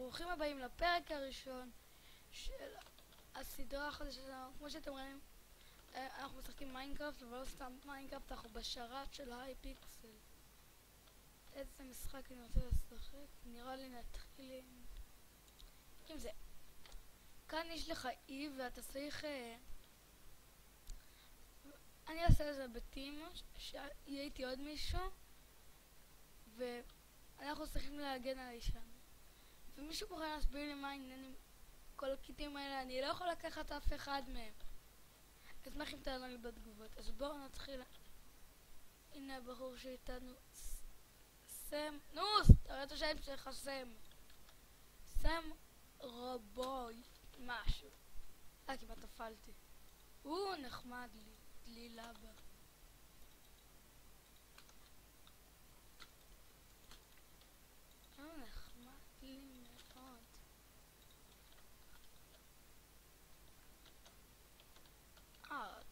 ברוכים הבאים לפרק הראשון של הסדרה החדשה שלנו. כמו שאתם רואים, אנחנו משחקים מיינקראפט, אבל לא סתם מיינקראפט, אנחנו בשרת של הייפיקסל. איזה משחק אני רוצה לשחק? נראה לי נתחיל עם זה. כאן יש לך אי ואתה צריך... אני אעשה את זה בטים, שיהיה איתי עוד מישהו, ואנחנו צריכים להגן על אישנו. ומישהו מוכן להסביר לי מה העניין עם כל הקיטים האלה? אני לא יכול לקחת אף אחד מהם. אשמח אם תענו לי בתגובות. אז בואו נתחיל. הנה הבחור שאיתנו, סם, תראה את השם שלך, סם רובוי משהו. כמעט נפלתי. נחמד לי, דלילה בה. נחמד לי מאוד.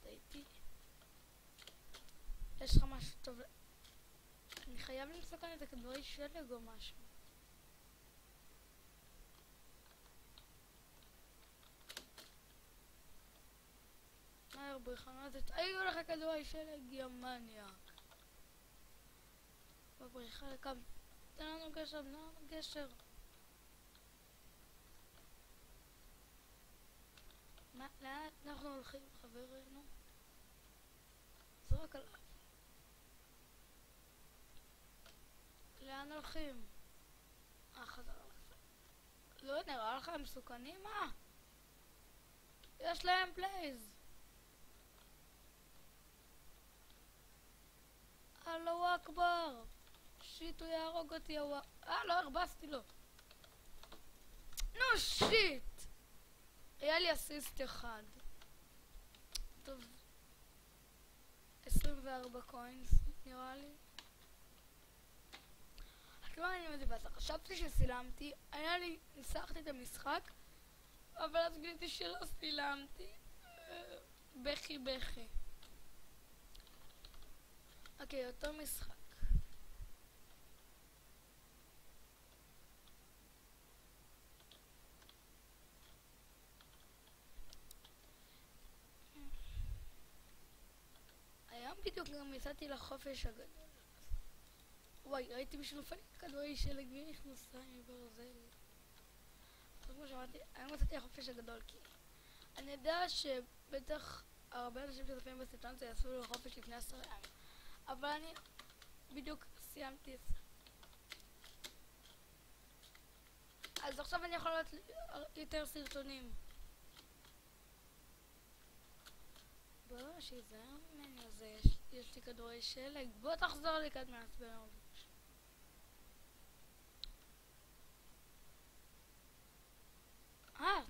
דייתי. יש לך משהו טוב. אני חייב למצוא כאן את הכדורי שלג או משהו. מהר בריחה הזאת. היו לך כדורי שלג, יא מניאק. בבריחה לקם. תן לנו גשר, תן לנו גשר. לאן אנחנו הולכים, חברנו? זרוק עליו. לאן הולכים? חזר לך. לא נראה לך הם מסוכנים? מה? יש להם פלייז. אללהו אכבר. שיט, הוא יהרוג אותי. לא הרבסתי לו. שיט. היה לי אסיסט אחד. טוב. 24 קוינס נראה לי. לא אני מדיבס. חשבתי שסילמתי. ניסחתי את המשחק, אבל אז גיליתי שלא סילמתי. בכי. אוקיי, אותו משחק. היום בדיוק גם יצאתי לחופש הגדול. וואי, ראיתי מישהו נופל כדורי שלג ונכנסה עם ברזל. כמו שאמרתי, היום יצאתי לחופש הגדול כי אני יודע שבטח הרבה אנשים שצופים בסרטון זה יעשו לחופש לפני 10 ימים. אבל אני בדיוק סיימתי את זה. אז עכשיו אני יכול לראות יותר סרטונים. בוא, שיזהר ממני, אז יש לי כדורי שלג. בוא תחזור לי כד מעצבן הרבוש.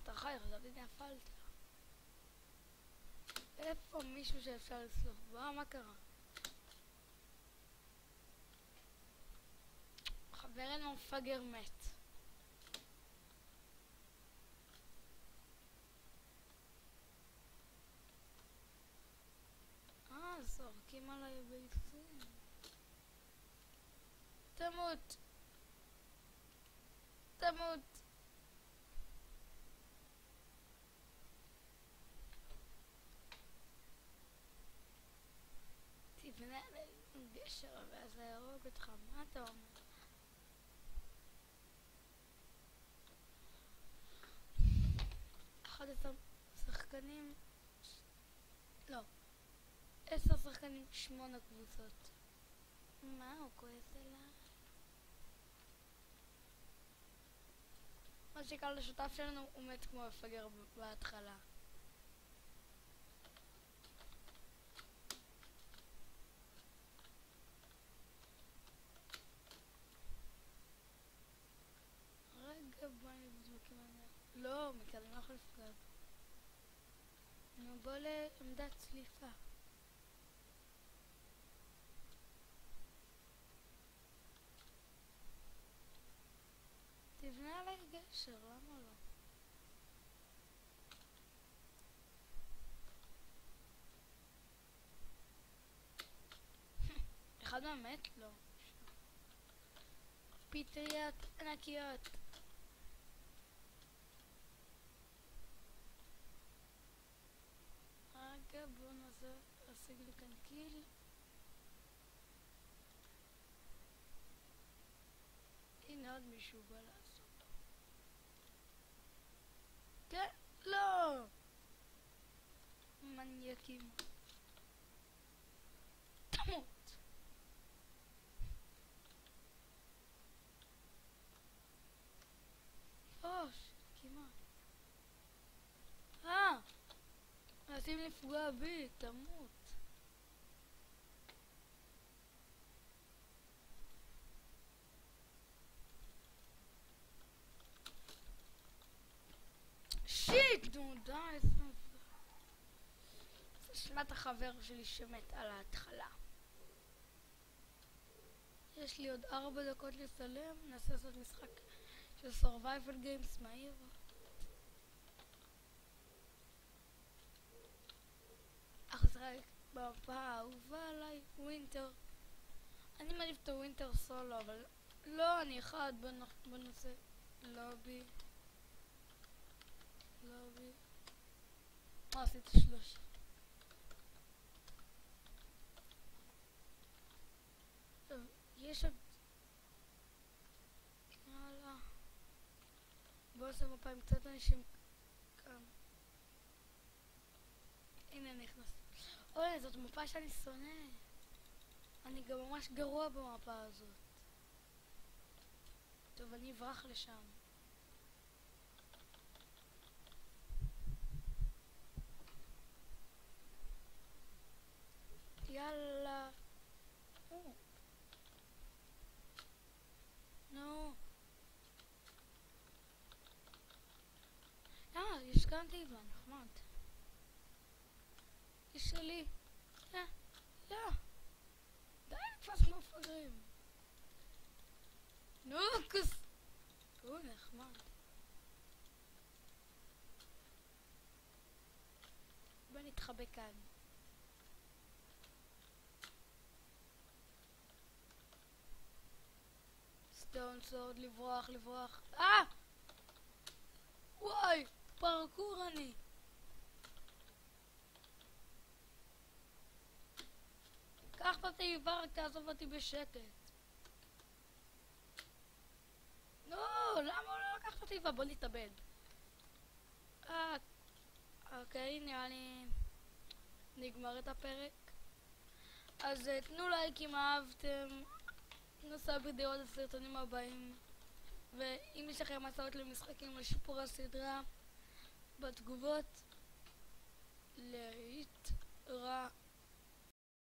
אתה חי, חשבתי נפלת. איפה מישהו שאפשר לסלוח? מה קרה? חברנו מפגר מת. זורקים עליי ביצים. תמות. תבנה עליי גשר ואז להרוג אותך. מה אתה אומר? 11 שחקנים. לא. 10 שחקנים, 8 קבוצות. מה הוא כועס אליי? מה שקרה לשותף שלנו, הוא מת כמו מפגר בהתחלה. רגע, בוא נבדוק אם אני... לא, מכאן אני לא יכול לפגע. בוא לעמדת צליפה. תבנה עליי גשר, למה לא? אחד מהמת? לא. פטריות ענקיות. להשיג לי כאן קיל. הנה עוד מישהו בא לעשות. כן? לא! מניאקים. תמות! כמעט. מנסים לפגוע בי, תמות. שיט, נו די, זה שמעת החבר שלי שמת על ההתחלה. יש לי עוד 4 דקות לסלם, ננסה לעשות משחק של survival games מהיר. אחזרק במפה האהובה עליי, ווינטר. אני מעדיף את הווינטר סולו, אבל לא, אני אחד בנושא לובי. עשיתי 3. טוב, יש עוד... יאללה. בואו נעשה מפה עם קצת אנשים כאן. הנה נכנס. אוי, זאת מפה שאני שונא. אני גם ממש גרוע במפה הזאת. טוב, אני אברח לשם. יאללה. נו. יש כאן טבע, נחמד. יש שלי. לא. די נתפס מפגרים. נו, כוס. נחמד. בוא נתחבא כאן. סטון סורד, לברוח. וואי, פרקור אני. קח את התיבה, רק תעזוב אותי בשקט. נו, למה הוא לא לקח את התיבה? בוא נתאבד. אוקיי, נראה לי נגמר את הפרק. אז תנו לייק אם אהבתם. נוסע בדעות הסרטונים הבאים. ואם יש לכם הצעות למשחקים לשיפור הסדרה בתגובות,